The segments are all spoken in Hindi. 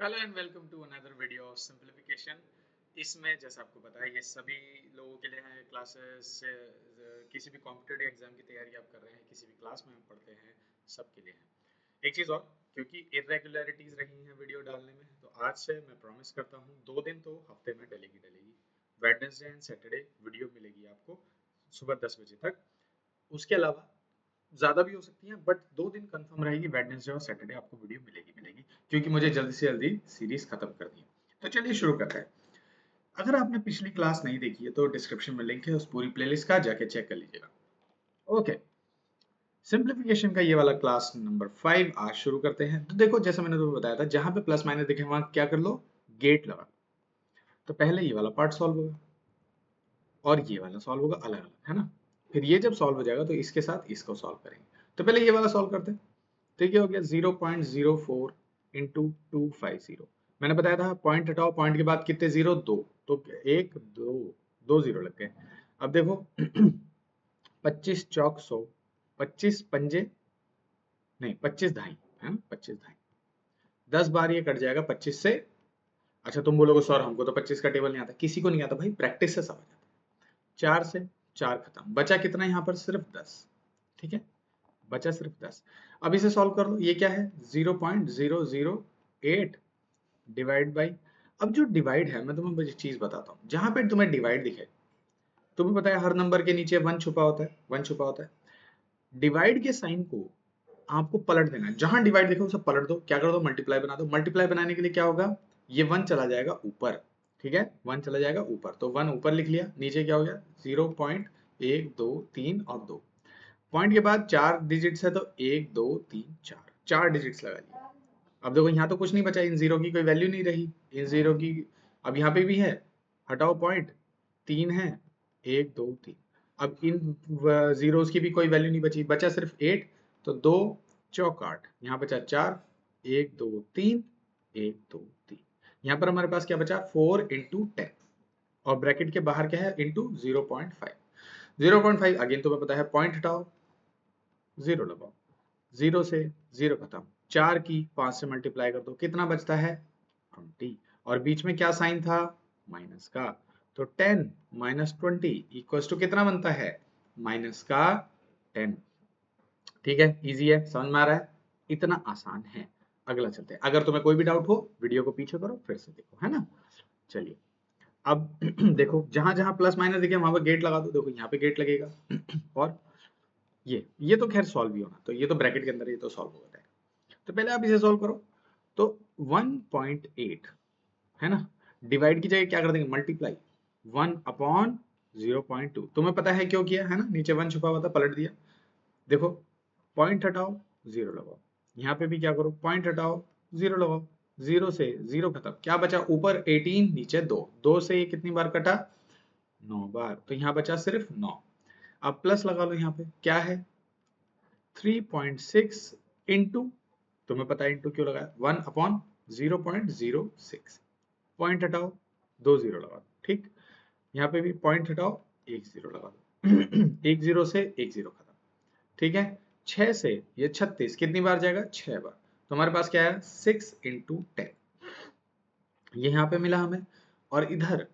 Hello and welcome to another video of simplification. इसमें जैसा आपको पता है ये सभी लोगों के लिए है क्लासेस। किसी भी कॉम्पिटिटिव एग्जाम की तैयारी आप कर रहे हैं, किसी भी क्लास में आप पढ़ते हैं, सबके लिए है। एक चीज़ और, क्योंकि इरेगुलरिटीज रही हैं वीडियो डालने में, तो आज से मैं प्रॉमिस करता हूँ 2 दिन तो हफ्ते में डलेगी। वेडनेसडे एंड सैटरडे वीडियो मिलेगी आपको सुबह 10 बजे तक। उसके अलावा ज्यादा भी हो सकती है, बट 2 दिन कंफर्म रहेगी, वेडनेसडे और सैटरडे आपको वीडियो मिलेगी, क्योंकि मुझे जल्दी से जल्दी सीरीज खत्म करनी है। तो चलिए शुरू करते हैं। अगर आपने पिछली क्लास नहीं देखी है तो डिस्क्रिप्शन में लिंक है, उस पूरी प्लेलिस्ट का जाके चेक कर लीजिएगा। ओके, सिंप्लीफिकेशन का ये वाला क्लास नंबर 5 आज शुरू करते हैं। तो देखो, जैसा मैंने तुम्हें बताया था, जहां पे प्लस माइनस दिखे वहां क्या कर लो, गेट लगा। तो पहले ये वाला पार्ट सॉल्व होगा और ये वाला सॉल्व होगा अलग अलग, है ना। फिर ये जब सॉल्व हो जाएगा तो इसके साथ इसको सॉल्व करेंगे। तो पहले ये वाला सॉल्व करते हैं। तो ये हो गया 0.04 इंटू 250। मैंने बताया था पॉइंट हटाओ, पॉइंट के बाद कितने जीरो, दो, तो एक दो, दो जीरो लग गए। अब देखो 25 चौक 100, 25 पंजे, नहीं 25 ढाई, है ना, 25 ढाई, 10 बार ये कट जाएगा 25 से। अच्छा, तुम बोलोगे सर हमको तो 25 का टेबल नहीं आता। किसी को नहीं आता भाई, प्रैक्टिस से समझ आता है। 4 से 4 खत्म, बचा कितना यहाँ पर, सिर्फ 10। ठीक है, बचा सिर्फ 10। अब इसे सॉल्व कर लो। ये क्या है, 0.008 डिवाइड बाई। अब जो डिवाइड है, मैं तुम्हें एक चीज बताता हूँ, जहां पे तुम्हें डिवाइड दिखे, तुम्हें पता है हर नंबर के नीचे वन छुपा होता है, वन छुपा होता है। डिवाइड के साइन को आपको पलट देना है, जहां डिवाइड दिखे उसे पलट दो। क्या कर दो, मल्टीप्लाई बना दो। मल्टीप्लाई बनाने के लिए क्या होगा, ये वन चला जाएगा ऊपर। ठीक है, वन चला जाएगा ऊपर, तो वन ऊपर लिख लिया, नीचे क्या हो गया 0.1 2 3 और 2। पॉइंट के बाद 4 डिजिट्स है, तो 1 2 3 4, 4 डिजिट्स लगा लिया। अब देखो यहाँ तो कुछ नहीं बचा, इन जीरो की कोई वैल्यू नहीं रही, इन जीरो की। अब यहाँ पे भी है, हटाओ पॉइंट, 3 है, 1 2 3। अब इन जीरोस की भी कोई वैल्यू नहीं बची, बचा सिर्फ 8। तो 2 चौक 8, यहाँ बचा 4, 1 2 3, 1 2 3। यहाँ पर हमारे पास क्या बचा, 4 इंटू 10, और ब्रैकेट के बाहर क्या है, इंटू 0.5। 0.5 अगेन तुम्हें पता है, पॉइंट हटाओ, जीरो लगाओ, जीरो से जीरो खत्म। 4 की 5 से मल्टीप्लाई कर दो, कितना बचता है 20। और बीच में क्या साइन था, माइनस का। तो 10 माइनस 20 इक्वल्स टू कितना बनता है, माइनस का 10। ठीक है, इजी है, समझ में आ रहा है, इतना आसान है। अगला चलते हैं। अगर तुम्हें कोई भी डाउट हो, वीडियो को पीछे करो फिर से देखो, है ना। चलिए, अब देखो, जहां जहां प्लस माइनस दिखे वहां पर गेट लगा दो। देखो यहाँ पे गेट लगेगा और ये तो खैर सॉल्व भी होना, तो ये तो ब्रैकेट के अंदर, ये तो सॉल्व हो जाएगा। तो पहले आप इसे सॉल्व करो। तो 1.8 है ना, डिवाइड की जगह क्या कर देंगे, मल्टीप्लाई, 1/0.2। तुम्हें पता है क्यों किया, है ना, नीचे वन छुपा हुआ था, पलट दिया। देखो, पॉइंट हटाओ, जीरो लगाओ। यहाँ पे भी क्या करो, पॉइंट हटाओ, जीरो लगाओ। जीरो से जीरो खत्म, क्या बचा ऊपर 18, नीचे 2, 2 से ये कितनी बार कटा, 9 बार, तो यहाँ बचा सिर्फ 9। अब प्लस लगा लो, यहाँ पे क्या है 3.6 इंटू, तुम्हें पता है इंटू क्यों लगाया, 1/0.06। पॉइंट हटाओ, 2 जीरो लगा दो। ठीक, यहाँ पे भी पॉइंट हटाओ, 1 जीरो लगा दो। 1 जीरो से 1 जीरो खत्म। ठीक है, 6 से ये 36 कितनी बार जाएगा, 6 बार। तो हमारे पास क्या है, 6 इंटू 10, ये यहाँ पे मिला हमें। और इधर,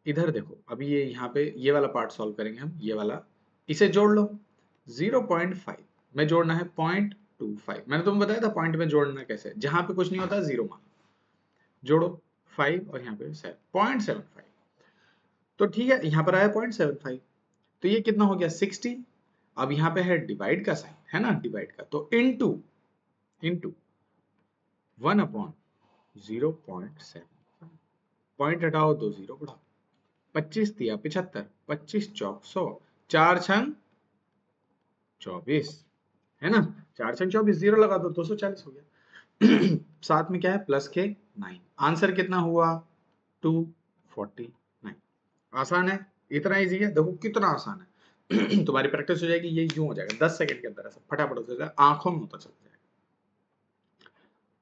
इधर देखो, अभी ये यहाँ पे ये वाला पार्ट सॉल्व करेंगे हम, ये वाला, इसे जोड़ लो। 0.5 में जोड़ना है 0.25। मैंने तुम्हें बताया था पॉइंट में जोड़ना कैसे, जहां पे कुछ नहीं होता जीरो मान जोड़ो, 5 और यहाँ पे 0.75। तो ठीक है, यहाँ पर आया 0.75, तो ये कितना हो गया 60। अब यहाँ पे है डिवाइड का साइन, है ना, डिवाइड का, तो इनटू, इनटू 1/0.7। पॉइंट हटाओ, 2 जीरो बढ़ाओ, 25 दिया 75, 25 चौक 100, 4 छंग 24, है ना, 4 छंग 24, जीरो लगा दो, 240 हो गया। साथ में क्या है, प्लस के 9। आंसर कितना हुआ, 249। आसान है, इतना इजी है, देखो कितना आसान है। तुम्हारी प्रैक्टिस हो जाएगी, ये यूं हो जाएगा 10 सेकंड के अंदर, ऐसा फटाफट हो जाएगा, आंखों में होता चल जाएगा।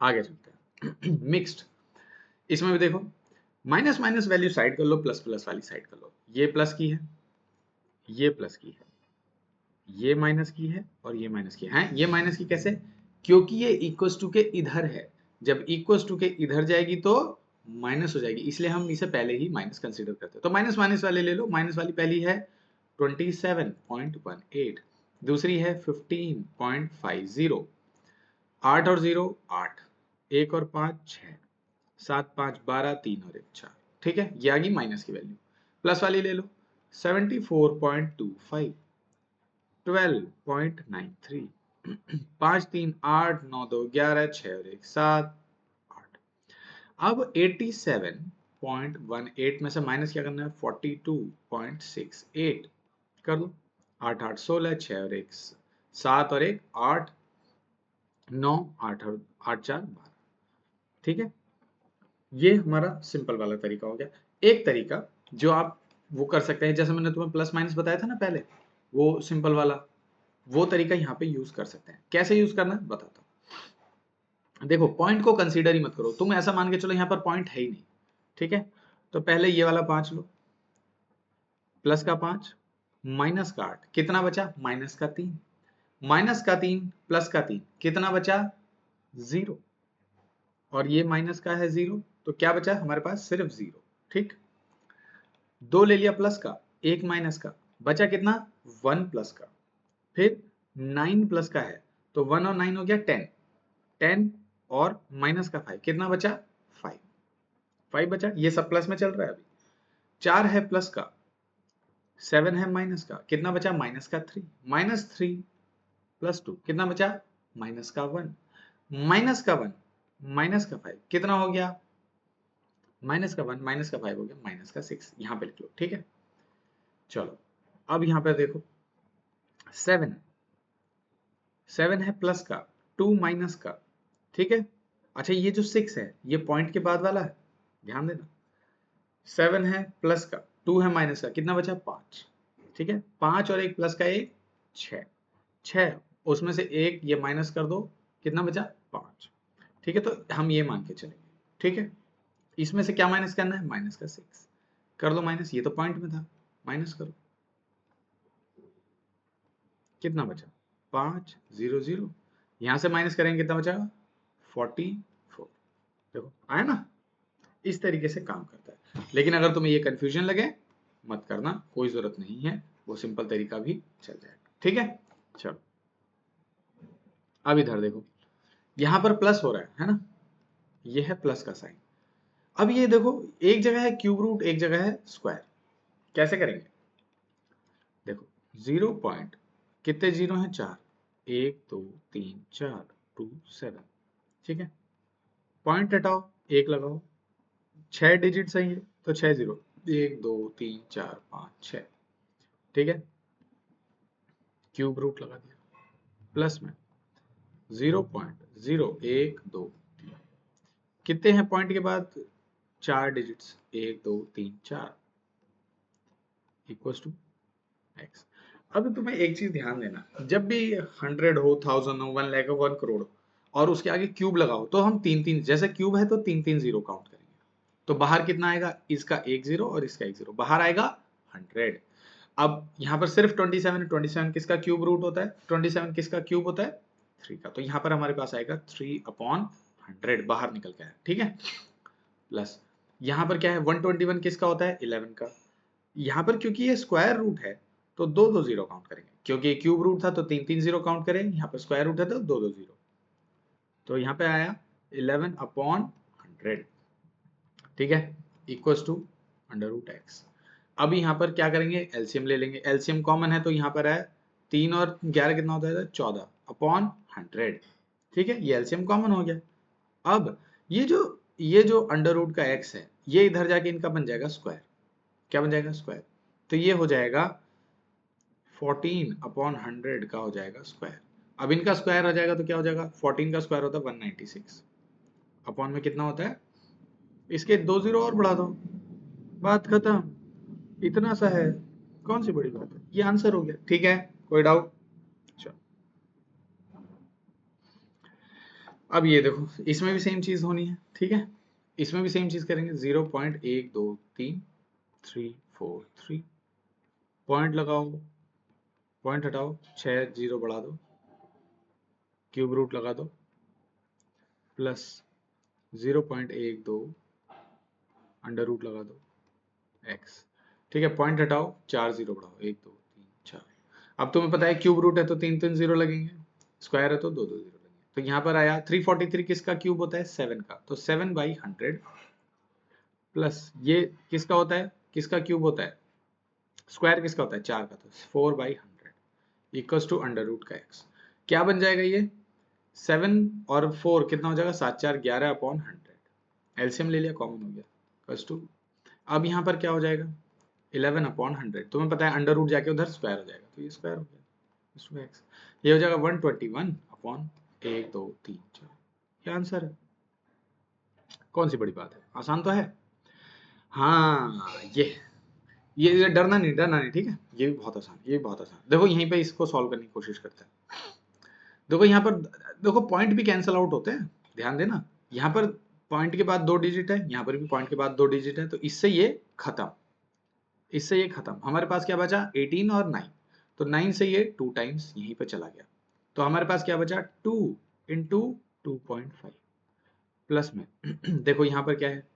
आगे चलते हैं। मिक्स्ड, इसमें भी देखो, माइनस माइनस वैल्यू साइड कर लो, प्लस प्लस वाली साइड कर लो। ये प्लस की है, ये प्लस की है, ये माइनस की है, और ये माइनस की है। ये माइनस की कैसे, क्योंकि ये इक्वल्स टू के इधर है, जब इक्वल्स टू के इधर जाएगी तो माइनस हो जाएगी, इसलिए हम इसे पहले ही माइनस कंसीडर करते हैं। तो माइनस माइनस वाले ले लो। माइनस वाली पहली है 27.18, दूसरी है 15.50, 8 और 0 8, 1 और 5 6, 7 5 12, 3 और 1 4। ठीक है, ये आ गई माइनस की वैल्यू। प्लस वाली ले लो 74.25, 12.93, 5 3 8 9 2 11, 6 और 1 7 8। अब 87.18 में से माइनस क्या करना है, 42.68 कर दो। 8 8 16, 6 और 1 7 और 1 8 9, 8 और 8 4 12। ठीक है, ये हमारा सिंपल वाला तरीका हो गया। एक तरीका जो आप वो कर सकते हैं, जैसे मैंने तुम्हें प्लस माइनस बताया था ना पहले, वो सिंपल वाला, वो तरीका यहाँ पे यूज कर सकते हैं। कैसे यूज करना है बताता हूँ। देखो, पॉइंट को कंसीडर ही मत करो, तुम ऐसा मान के चलो यहाँ पर पॉइंट है ही नहीं। ठीक है, तो पहले ये वाला 5 लो, प्लस का 5 माइनस का 8, कितना बचा, माइनस का 3, माइनस का 3 प्लस का 3 कितना बचा, 0, और ये माइनस का है 0, तो क्या बचा हमारे पास, सिर्फ 0। ठीक, 2 ले लिया प्लस का, 1 माइनस का, बचा कितना, 1 प्लस का, फिर 9 प्लस का है, तो 1 और 9 हो गया 10, 10 और माइनस का 5 कितना बचा, 5, 5 बचा, ये सब प्लस में चल रहा है अभी। 4 है प्लस का, 7 है माइनस का, कितना बचा, माइनस का 3, माइनस 3 प्लस 2 कितना बचा, माइनस का 1, माइनस का 1 माइनस का 5 कितना हो गया, माइनस का 1 माइनस का 5 हो गया माइनस का 6, यहां पे लिख लो। ठीक है, चलो अब यहां पे देखो 7, 7 है प्लस का, 2 माइनस का। ठीक है, अच्छा ये जो 6 है ये पॉइंट के बाद वाला है, ध्यान देना। 7 है प्लस का, 2 है माइनस का, कितना बचा, 5। ठीक है, 5 और 1 प्लस का 1 6, 6 उसमें से 1 ये माइनस कर दो, कितना बचा, 5। ठीक है, तो हम ये मान के चलेंगे। ठीक है, इसमें से क्या माइनस करना है, माइनस का 6 कर दो माइनस, ये तो पॉइंट में था, माइनस करो, कितना बचा, 5 0 0, यहां से माइनस करेंगे कितना बचागा, 44। देखो आया ना, इस तरीके से काम करता है। लेकिन अगर तुम्हें ये कंफ्यूजन लगे, मत करना, कोई जरूरत नहीं है, वो सिंपल तरीका भी चल जाएगा। ठीक है, चलो अब इधर देखो, यहां पर प्लस हो रहा है ना, ये है प्लस का साइन। अब ये देखो, एक जगह है क्यूब रूट, एक जगह है स्क्वायर, कैसे करेंगे, देखो 0 पॉइंट, कितने जीरो हैं, 4, 1 2 3 4 2 7। ठीक है, पॉइंट हटाओ, एक लगाओ, 6 डिजिट सही है, तो 6 0, 1 2 3 4 5 6। ठीक है, क्यूब रूट लगा दिया, प्लस में 0.0 1 2, कितने हैं पॉइंट के बाद, 4 डिजिट्स, 1 2 3 4, इक्वल्स टू एक्स। अब तुम्हें एक चीज ध्यान देना, जब भी 100 हो, 1000 हो, 1 लाख हो, 1 करोड़ हो, और उसके आगे क्यूब लगाओ, तो हम तीन तीन, जैसे क्यूब है तो तीन तीन जीरो काउंट करेंगे। तो बाहर कितना आएगा, इसका 1 0 और इसका 1 0, बाहर आएगा 100। अब यहाँ पर सिर्फ 27, 27 किसका क्यूब रूट होता है, 27 किसका क्यूब होता है, 3 का, तो यहाँ पर हमारे पास आएगा 3/100, बाहर निकल के आया। ठीक है, प्लस यहाँ पर क्या है, 121 किसका होता है, 11 का। यहाँ पर क्योंकि ये स्क्वायर रूट है तो दो दो जीरो काउंट करेंगे, क्योंकि क्यूब रूट था तो तीन तीन जीरो काउंट करें, यहाँ पर स्क्वायर रूट है तो दो दो जीरो, तो यहाँ पे आया 11/100। ठीक है, इक्वल्स टू √x। अब यहाँ पर क्या करेंगे, एलसीएम ले लेंगे, एलसीएम कॉमन है तो यहाँ पर है 3 और 11 कितना होता है, 14/100। ठीक है, ये एलसीएम कॉमन हो गया। अब ये जो अंडर रूट का x है, ये इधर जाके इनका बन जाएगा स्क्वायर, क्या बन जाएगा, स्क्वायर, तो ये हो जाएगा 14/100 का हो जाएगा स्क्वायर। अब इनका स्क्वायर हो जाएगा तो क्या हो जाएगा, 14 का स्क्वायर होता है 196, अपॉन में कितना होता है, इसके 2 जीरो और बढ़ा दो, बात खत्म, इतना सा है, कौन सी बड़ी बात है, ये आंसर हो गया। ठीक है, कोई डाउट, चलो अब ये देखो, इसमें भी सेम चीज होनी है। ठीक है, इसमें भी सेम चीज करेंगे, 0.123 पॉइंट लगाओ, पॉइंट हटाओ, 6 जीरो बढ़ा दो, क्यूब रूट लगा दो, प्लस 0.12 अंडर रूट लगा दो x। ठीक है, पॉइंट हटाओ, 4 जीरो बढ़ाओ, 1 2 3 4। अब तुम्हें पता है क्यूब रूट है तो 3 3 जीरो लगेंगे, स्क्वायर है तो 2 2 जीरो लगेंगे। तो यहाँ पर आया 343 किसका क्यूब होता है? 7 का। तो 7/100 प्लस ये किसका होता है? किसका क्यूब होता है? स्क्वायर किसका होता है? 4 का। तो 4/100 इक्वल्स टू अंडर रूट का x। क्या बन जाएगा ये? 7 और 4 कितना हो जाएगा? 7 4 11/100। एलसीएम ले लिया, कॉमन हो गया, इक्वल्स टू। अब यहाँ पर क्या हो जाएगा? 11/100। तुम्हें पता है अंडर रूट जाके उधर स्क्वायर हो जाएगा, तो ये स्क्वायर हो गया इसमें x। ये हो जाएगा 121/1 2 3 4। ये आंसर है। कौन सी बड़ी बात है, आसान तो है। हाँ, ये डरना नहीं, ठीक है। ये भी बहुत आसान, ये भी बहुत आसान। देखो यहीं पे इसको सॉल्व करने की कोशिश करते हैं। देखो यहाँ पर, देखो पॉइंट भी कैंसिल आउट होते हैं, ध्यान देना। यहाँ पर पॉइंट के बाद 2 डिजिट है, यहाँ पर भी पॉइंट के बाद 2 डिजिट है, तो इससे ये खत्म, इससे ये खत्म। हमारे पास क्या बचा? 18 और 9। तो 9 से ये 2 टाइम्स यहीं पे चला गया, तो हमारे पास क्या बचा? 2 इंटू 2.5 प्लस में देखो यहाँ पर क्या है,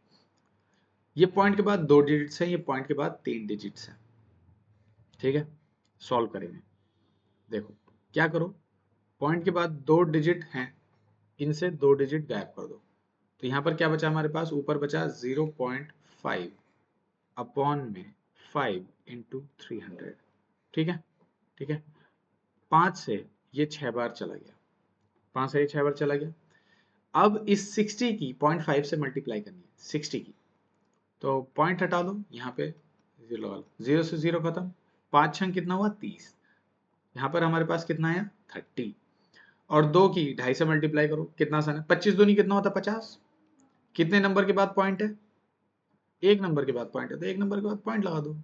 ये पॉइंट के बाद 2 डिजिट्स है, ये पॉइंट के बाद 3 डिजिट्स है। ठीक है, सॉल्व करेंगे। देखो क्या करो, पॉइंट के बाद 2 डिजिट हैं, इनसे 2 डिजिट गायब कर दो। तो यहाँ पर क्या बचा हमारे पास? ऊपर बचा 0.5 अपॉन में 5 इंटू 300। ठीक है, ठीक है। 5 से ये 6 बार चला गया, 5 से ये 6 बार चला गया। अब इस 60 की 0.5 से मल्टीप्लाई करनी है, 60 की। तो पॉइंट हटा दो, यहाँ पे 0 लगा लो, 0 से 0 खत्म। 5 छंग कितना हुआ? 30। यहाँ पर हमारे पास कितना आया? 30। और 2 की 2.5 से मल्टीप्लाई करो, कितना आसान है। 25 दूनी कितना होता है? 50। कितने नंबर के बाद पॉइंट है? 1 नंबर के बाद पॉइंट है, तो 1 नंबर के बाद पॉइंट लगा दो।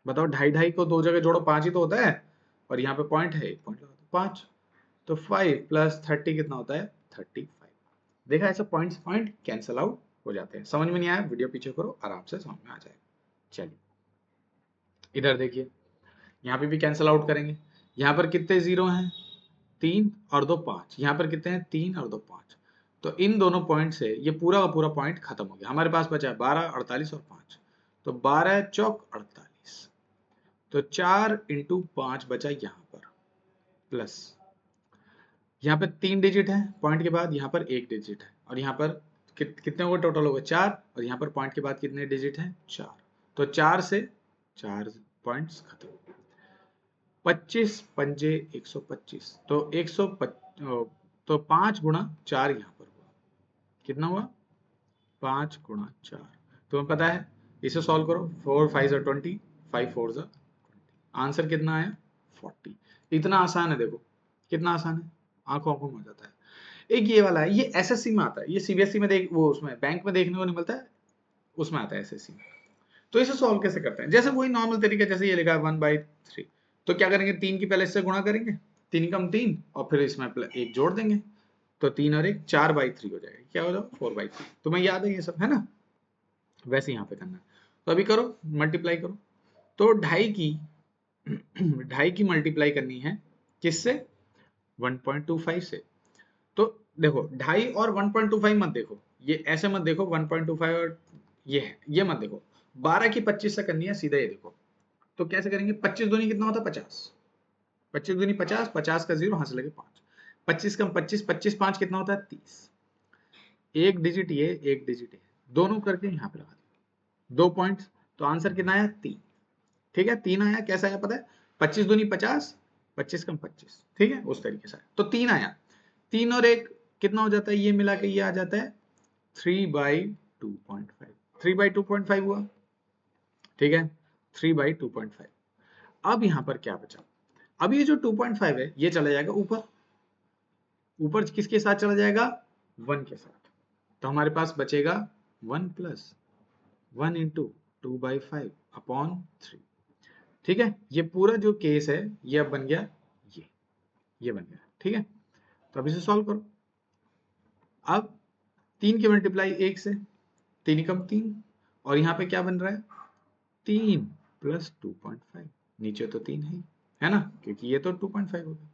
बताओ, 2.5 को 2 जगह जोड़ो, 5 ही तो होता है, और यहाँ पे पॉइंट है, 1 पॉइंट लगा दो, 5। तो 5 प्लस 30 कितना होता है? 35। देखा, ऐसे पॉइंट्स पॉइंट कैंसल आउट हो जाते हैं। समझ में नहीं आया, वीडियो पीछे करो, आराम से समझ में आ जाएगा। चलिए इधर देखिए, यहाँ पे भी कैंसल आउट करेंगे। यहाँ पर कितने जीरो हैं? 3 और 2 5। यहाँ पर कितने हैं? 3 और 2 5। तो इन दोनों पॉइंट से ये पूरा का पूरा पॉइंट खत्म हो गया। हमारे पास बचा है 12, 48 और 5। तो 12 चौक 48। तो 4 इंटू 5 बचा यहाँ पर, प्लस यहाँ पे 3 डिजिट है पॉइंट के बाद, यहाँ पर 1 डिजिट है, और यहाँ पर कितने हो गए टोटल? हो गए 4, और यहाँ पर पॉइंट के बाद कितने डिजिट हैं? 4। तो 4 से 4 पॉइंट्स खत्म। 25 पंजे 125। तो 125, तो 5 गुणा 4 यहाँ पर हुआ, कितना हुआ? 5 गुणा 4। तुम्हें पता है, इसे सॉल्व करो। 4 5 20, 5 4 20। आंसर कितना आया? 40। इतना आसान है, देखो कितना आसान है, आंखों आंखों में हो जाता है। एक ये वाला है, ये एसएससी में आता है, ये सीबीएसई में देख, वो उसमें बैंक में देखने को नहीं मिलता है, उसमें आता है एसएससी में। तो इसे सॉल्व कैसे करते हैं? जैसे वही नॉर्मल तरीका, जैसे ये लिखा है 1/3। तो क्या करेंगे? 3 की पहले इससे गुणा करेंगे, 3 कम 3, और फिर इसमें 1 जोड़ देंगे। तो 3 और 1 4/3 हो जाएगा। क्या हो जाएगा? 4/3। तुम्हें याद है ये सब, है ना? वैसे यहाँ पे करना है। तो अभी करो, मल्टीप्लाई करो। तो 2.5 की मल्टीप्लाई करनी है किससे? 1.25 से। तो देखो 2.5 और 1.25 मत देखो, ये ऐसे मत देखो 1.25 और ये है, ये मत देखो। 12 की 25 से करनी है, सीधा ये देखो। तो कैसे करेंगे? 25 दूनी कितना होता है? 50। 25 दूनी 50, 50 का 0 हाथ से लगे 5। 25 कम 25, 25 5 कितना होता है? 30। एक डिजिट ये, एक डिजिट ये, दोनों करके यहाँ पे लगा दिया, 2 पॉइंट्स। तो आंसर कितना आया? 3। ठीक है, 3 आया। कैसा आया पता है? 25 दूनी 50, 25 कम 25, ठीक है, उस तरीके से। तो 3 आया। 3 और 1 कितना हो जाता है? ये मिला के ये आ जाता है 3/2.5। 3/2.5 हुआ, ठीक है, 3/2.5। अब यहाँ पर क्या बचा? अब ये जो 2.5 है ये चला जाएगा ऊपर, ऊपर किसके साथ चला जाएगा? 1 के साथ। तो हमारे पास बचेगा 1 प्लस 1 इंटू 2/5 अपॉन 3। ठीक है, ये पूरा जो केस है ये अब बन गया, ये बन गया, ठीक है। तो अब इसे सॉल्व करो। अब 3 की मल्टीप्लाई 1 से, 3 कम 3, और यहाँ पे क्या बन रहा है? 3 प्लस 2.5। नीचे तो 3 है ना, क्योंकि ये तो 2.5 हो गया।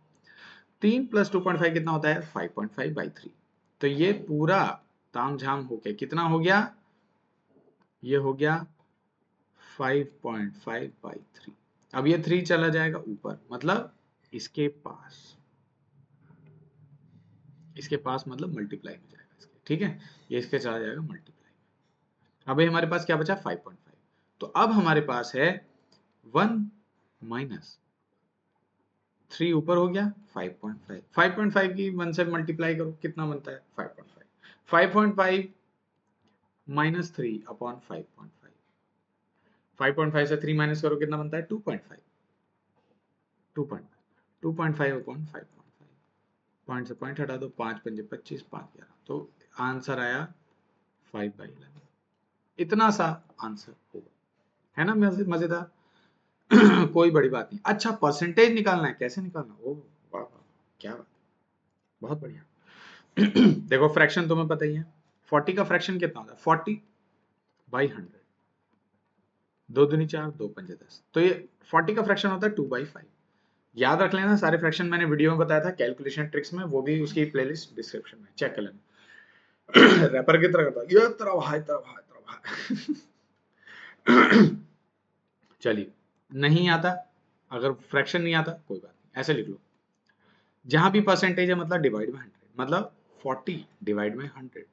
3 प्लस 2.5 कितना होता है? 5.5/3। तो ये पूरा तामझाम होके कितना हो गया, ये हो गया 5.5/3। अब ये 3 चला जाएगा ऊपर, मतलब इसके पास मतलब मल्टीप्लाई में जाएगा इसके, ठीक है, ये इसके चला जाएगा मल्टीप्लाई में। अब ये हमारे पास क्या बचा 5.5। तो अब हमारे पास है 1 माइनस 3 ऊपर हो गया 5.5। 5.5 की 1 से मल्टीप्लाई करो, कितना बनता है 5.5। 5.5 माइनस 3 अपॉन 5.5। 5.5 से 3 माइनस करो, कितना बनता है 2.5। 2.5 अपॉन 5.5, पॉइंट से पॉइंट हटा दो, 5 पंजे 25, 5 11, तो आंसर आया 5/11। इतना सा आंसर होगा, है ना मजेदार। कोई बड़ी बात नहीं। अच्छा, परसेंटेज निकालना है, कैसे निकालना, ओ वाह वाह, क्या बात, बहुत बढ़िया। देखो फ्रैक्शन तुम्हें पता ही है, 40 का फ्रैक्शन कितना होता है 40/100, 2 दूनी 4, 2 पंजे 10, तो ये 40 का फ्रैक्शन होता है 2/5। याद रख लेना, सारे फ्रैक्शन मैंने वीडियो में बताया था कैलकुलेशन ट्रिक्स में, वो भी उसकी प्लेलिस्ट डिस्क्रिप्शन में चेक कर लेना। रैपर की तरह करता ये तरह भाई तरह भाई तरह भाई। चलिए, नहीं आता, अगर फ्रैक्शन नहीं आता कोई बात नहीं, ऐसे लिख लो, जहां भी परसेंटेज है मतलब डिवाइड में 100, मतलब 40 डिवाइड में 100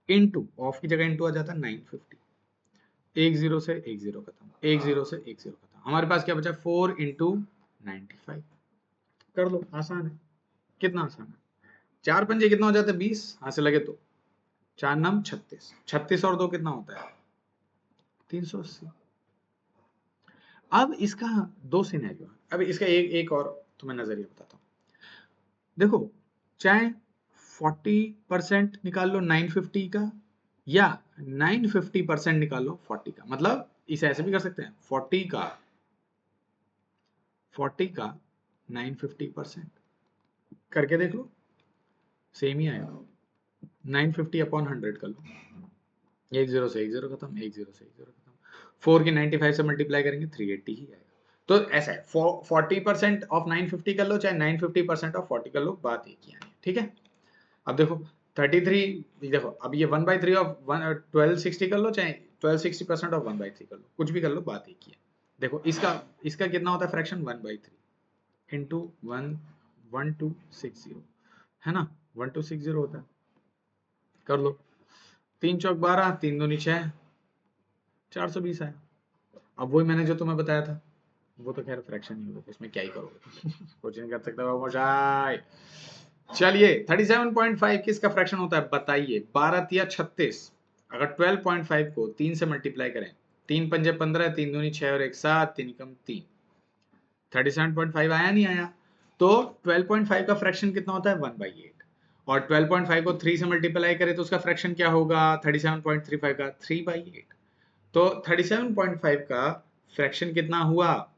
इनटू, ऑफ की जगह इनटू आ जाता है 950, एक जीरो से एक जीरो खत्म, एक जीरो से एक जीरो खत्म, हमारे पास क्या बचा 4 इंटू 95। कर लो, आसान है, कितना आसान है। 4 पंजे कितना हो जाता है 20, हाथ से लगे तो 4 नम 36, 36 और 2 कितना होता है 380। अब इसका दो सिनेरियो है, अब इसका एक और तुम्हें नजरिया बताता हूँ। देखो, चाहे 40% निकाल लो 950 का, या 950% निकाल लो 40 का, मतलब इसे ऐसे भी कर सकते हैं 40 का 950% करके देख लो, सेम ही आएगा। 950 अपॉन 100 कर लो, एक जीरो से एक जीरो खत्म, एक जीरो से एक जीरो खत्म, 4 की 95 से मल्टीप्लाई करेंगे 380 ही आएगा। तो ऐसा है, 40% ऑफ 950 कर लो, चाहे 950% ऑफ 40 कर लो, बात एक ही है, ठीक है। अब देखो 33, देखो अब ये 1/3 ऑफ 1260 कर लो, चाहे 1260% ऑफ 1/3 कर लो, कुछ भी कर लो, बात एक ही है। देखो इसका कितना होता है फ्रैक्शन 1/3 इंटू 1260, है ना, 1260 होता है, कर लो, 3 चौक 12, 3 दूनी 6, 420 आया। अब वही मैंने जो तुम्हें बताया था, वो तो खैर फ्रैक्शन ही होगा, इसमें क्या ही करोगे। कुछ नहीं कर सकते बाबू मोशाय। चलिए 37.5 किसका फ्रैक्शन होता है बताइए, 12 तिया 36, अगर 12.5 को 3 से मल्टीप्लाई करें, 3 पंजे 15, 3 दूनी 6 और 1 7, 3 कम 3, 37.5 आया नहीं आया। तो 12.5 का फ्रैक्शन कितना होता है 1/8, और 12.5 को 3 से मल्टीप्लाई करें तो उसका फ्रैक्शन क्या होगा 37.35 का 3/8। तो 37.5 का फ्रैक्शन कितना हुआ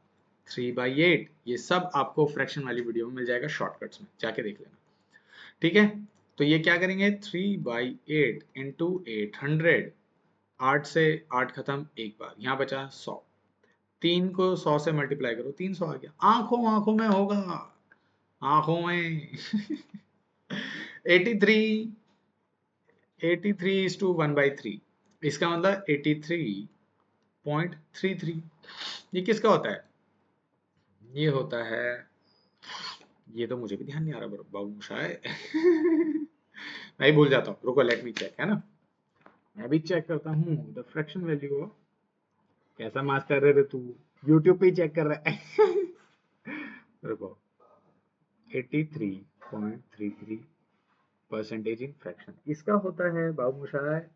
3/8। ये सब आपको फ्रैक्शन वाली वीडियो में मिल जाएगा शॉर्टकट्स में, जाके देख लेना, ठीक है। तो ये क्या करेंगे 3/8 इंटू 800, 8 से 8 खत्म, एक बार यहाँ बचा 100, 3 को 100 से मल्टीप्लाई करो 300 आ गया, आंखों आंखों में होगा, आंखों में। 83 इज टू 1/3, इसका मतलब 83.33। ये किसका होता है, ये होता है, ये तो मुझे भी ध्यान नहीं आ रहा बाबू शायद। मैं भूल जाता हूँ, रुको लेट मी चेक, है ना, मैं भी चेक करता हूँ द फ्रैक्शन वैल्यू। कैसा मास्टर है रे तू, यूट्यूब पे ही चेक कर रहा है। रुको, 83.33 परसेंटेज इन फ्रैक्शन, इसका होता है बाबू मोशाय,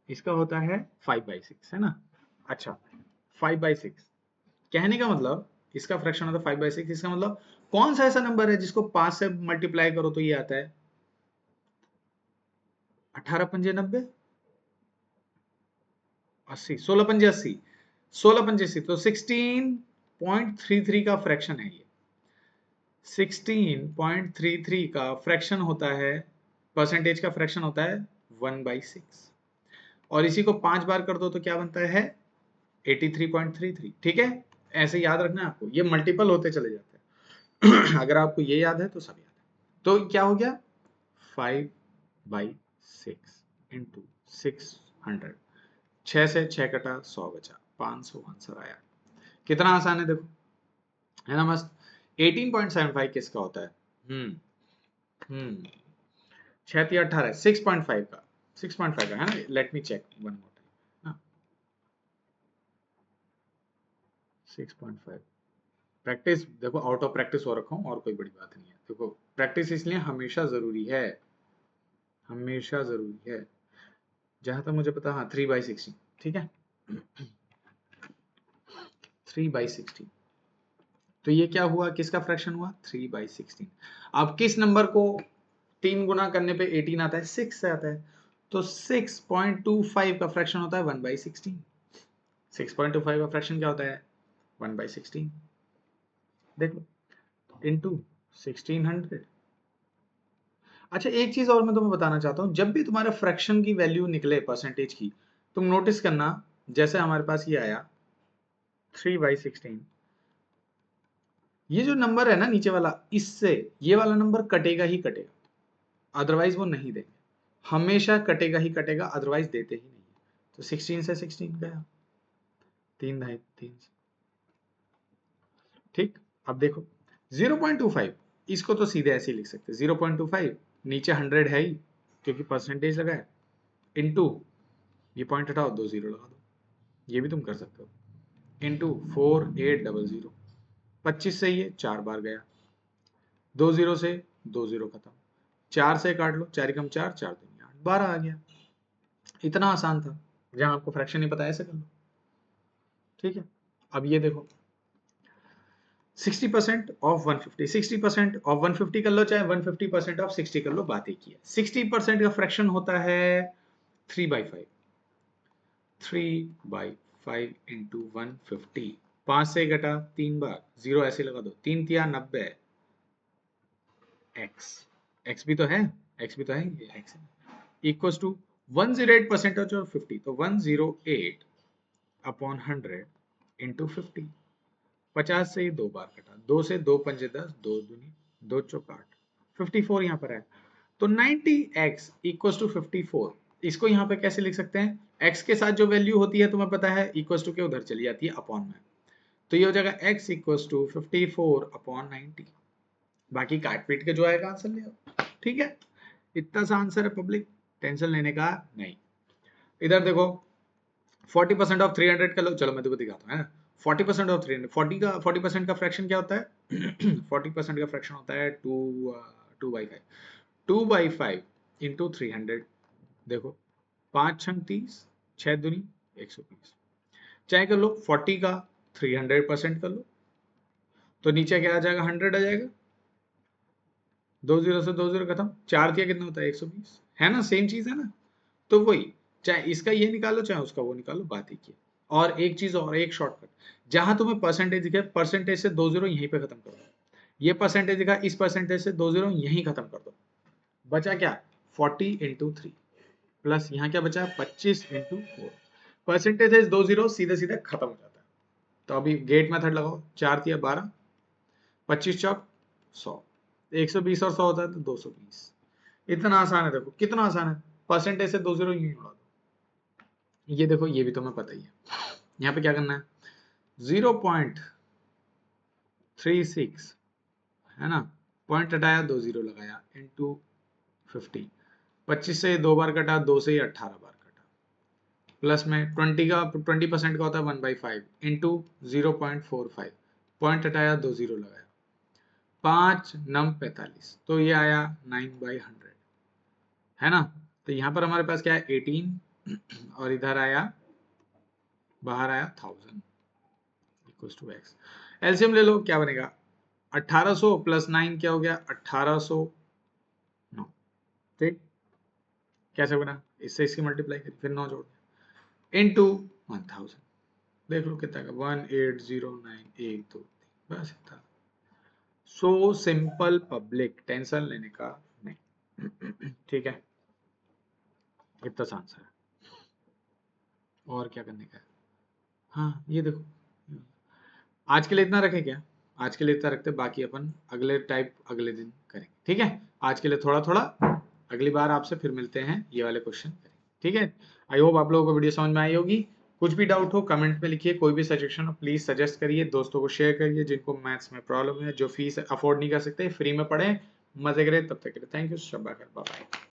इसका होता है 5/6, है ना। अच्छा, 5/6 कहने का मतलब इसका फ्रैक्शन होता है 5/6, इसका मतलब कौन सा ऐसा नंबर है जिसको 5 से मल्टीप्लाई करो तो ये आता है 18 पंजे 90, 80, 16 पंजे 80, 16 पंजे 80, तो 16.33 का फ्रैक्शन है ये। 16.33 का फ्रैक्शन होता है, परसेंटेज का फ्रैक्शन होता है 1/6, और इसी को 5 बार कर दो तो क्या बनता है 83.33, ठीक है। ऐसे याद रखना है आपको, ये मल्टीपल होते चले जाते हैं। अगर आपको ये याद है तो सब याद है। तो क्या हो गया 5/6 इंटू 600। 6 से 6 कटा 100 बचा, 500 आंसर आया। कितना आसान है देखो, है ना मस्त। 18.75 किसका होता है? 6 3 18, 6.5 का, 6.5 का है ना। Let me check one more time. 6.5 practice देखो, आउट ऑफ प्रैक्टिस हो रखा हूँ और कोई बड़ी बात नहीं है। देखो प्रैक्टिस इसलिए हमेशा जरूरी है, हमेशा जरूरी है। जहां तक मुझे पता, हाँ 3/16, ठीक है 3/16। तो ये क्या हुआ, किसका फ्रैक्शन हुआ? 3/16। अब किस नंबर को 3 गुना करने पे 18 आता है? 6 से आता है। तो 6.25 का फ्रैक्शन होता है 1/16। 6.25 का फ्रैक्शन क्या होता है? 1/16। देख लो, इंटू 1600। अच्छा एक चीज और मैं तुम्हें बताना चाहता हूँ, जब भी तुम्हारे फ्रैक्शन की वैल्यू निकले परसेंटेज की, तुम नोटिस करना, जैसे हमारे पास ये आया 3/16, ये जो नंबर है ना नीचे वाला, इससे ये वाला नंबर कटेगा ही कटेगा, अदरवाइज वो नहीं देंगे। हमेशा कटेगा ही कटेगा, अदरवाइज देते ही नहीं। तो 16 से 16 गया, 3 ढाई 3। ठीक, अब देखो 0.25, इसको तो सीधे ऐसे ही लिख सकते हैं 0.25, नीचे 100 है ही क्योंकि परसेंटेज लगा है, इनटू ये पॉइंट हटाओ, 2 जीरो लगा दो, ये भी तुम कर सकते हो, इंटू 4800। 25 से ये 4 बार गया, 2 जीरो से 2 जीरो खत्म, 4 से काट लो, 4 कम 4, 4 दूनी 8, 12 आ गया। इतना आसान था, जहां आपको फ्रैक्शन नहीं पता ऐसे कर लो। ठीक है, अब ये देखो 60% ऑफ 150, 60% ऑफ 150 कर लो, चाहे 150% ऑफ 60 कर लो, बात एक ही है। 60% का फ्रैक्शन होता है 3/5, 3/5 इंटू 150। 5 से घटा 3 बार, जीरो ऐसे लगा दो, 3 तिया 90, एक्स, एक्स भी तो है, एक्स भी तो है, ये एक्स है, इक्वल्स टू 108 परसेंटेज ऑफ 50, तो 108 अपॉन 100 इंटू 50। 50 से 2 बार कटा, 2 से 2 पंजे 10, 2 दूनी 2 चौक 8, 54 यहाँ पर है। तो 90x इक्वल्स टू 54, इसको यहाँ पे कैसे लिख सकते हैं? x के साथ जो वैल्यू होती है तुम्हें पता है, इक्वल्स टू के उधर चली जाती है अपॉन में, तो ये हो जाएगा x इक्वल्स टू 54 अपॉन 90। बाकी काट पीट के जो आएगा आंसर ले आओ। ठीक है, इतना सा आंसर है पब्लिक, टेंशन लेने का नहीं। इधर देखो 40% ऑफ 300 का लो, चलो मैं तुमको दिखाता हूँ, है ना। 40% ऑफ 300, 40% का फ्रैक्शन क्या होता है? 40% का फ्रैक्शन होता है 2/5, 2/5 इंटू 300। देखो 5 छंग 30, 6 दूनी 120, चाहे कर लो 40 का 300% कर लो, तो नीचे क्या आ जाएगा? 100 आ जाएगा, 2 जीरो से 2 जीरो खत्म, 4 दिया कितना होता है? 120, है ना, सेम चीज है ना। तो वही, चाहे इसका ये निकालो चाहे उसका वो निकालो, बात एक ही है। और एक चीज और, एक शॉर्टकट, जहां तुम्हें परसेंटेज दिखे, परसेंटेज से 2 जीरो यहीं पे खत्म कर दो, ये परसेंटेज दिखा, इस परसेंटेज से 2 जीरो यहीं खत्म कर दो, बचा क्या? 40 इंटू 3, प्लस यहाँ क्या बचा? 25 इंटू 4। परसेंटेज है 2 जीरो, सीधे सीधे खत्म हो जाता है। तो अभी गेट मेथड लगाओ, 4 तिया 12, 25 चौक 100, 120 और 100 होता है तो 220। इतना आसान है, देखो कितना आसान है, परसेंटेज से 2 जीरो यूं उड़ा दो। ये देखो, ये भी तुम्हें पता ही है। यहाँ पे क्या करना है? 0.36, है ना, पॉइंट हटाया, 2 जीरो लगाया, इंटू 50। 25 से 2 बार कटा, 2 से 18 बार कटा, प्लस में 20% का होता है 1/5 इंटू 0.45, पॉइंट हटाया, 2 जीरो लगाया, 5 नम 45, तो ये आया 9/100, है ना। तो यहाँ पर हमारे पास क्या है? 18, और इधर आया, बाहर आया 1000 इक्वल्स टू x। एलसीएम ले लो, क्या बनेगा? 1800 प्लस 9 क्या हो गया? 1809। ठीक, कैसे बना? इससे इसकी मल्टीप्लाई करी, फिर 9 जोड़ दिया, इनटू 1000। देख लो कितना का, 18091 2 बस इतना। सो सिंपल पब्लिक, टेंशन लेने का नहीं। ठीक है, इतना सा आंसर है, और क्या करने का है? हाँ ये देखो, आज के लिए इतना रखें क्या? आज के लिए इतना रखते, बाकी अपन अगले टाइप अगले दिन करेंगे। ठीक है, आज के लिए थोड़ा थोड़ा अगली बार आपसे फिर मिलते हैं, ये वाले क्वेश्चन करेंगे, ठीक है। आई होप आप लोगों को वीडियो समझ में आई होगी। कुछ भी डाउट हो कमेंट में लिखिए, कोई भी सजेशन हो प्लीज सजेस्ट करिए, दोस्तों को शेयर करिए जिनको मैथ्स में प्रॉब्लम है, जो फीस अफोर्ड नहीं कर सकते, फ्री में पढ़ें, मजे करें। तब तक के लिए थैंक यू, शब्बा खैर, बाय बाय।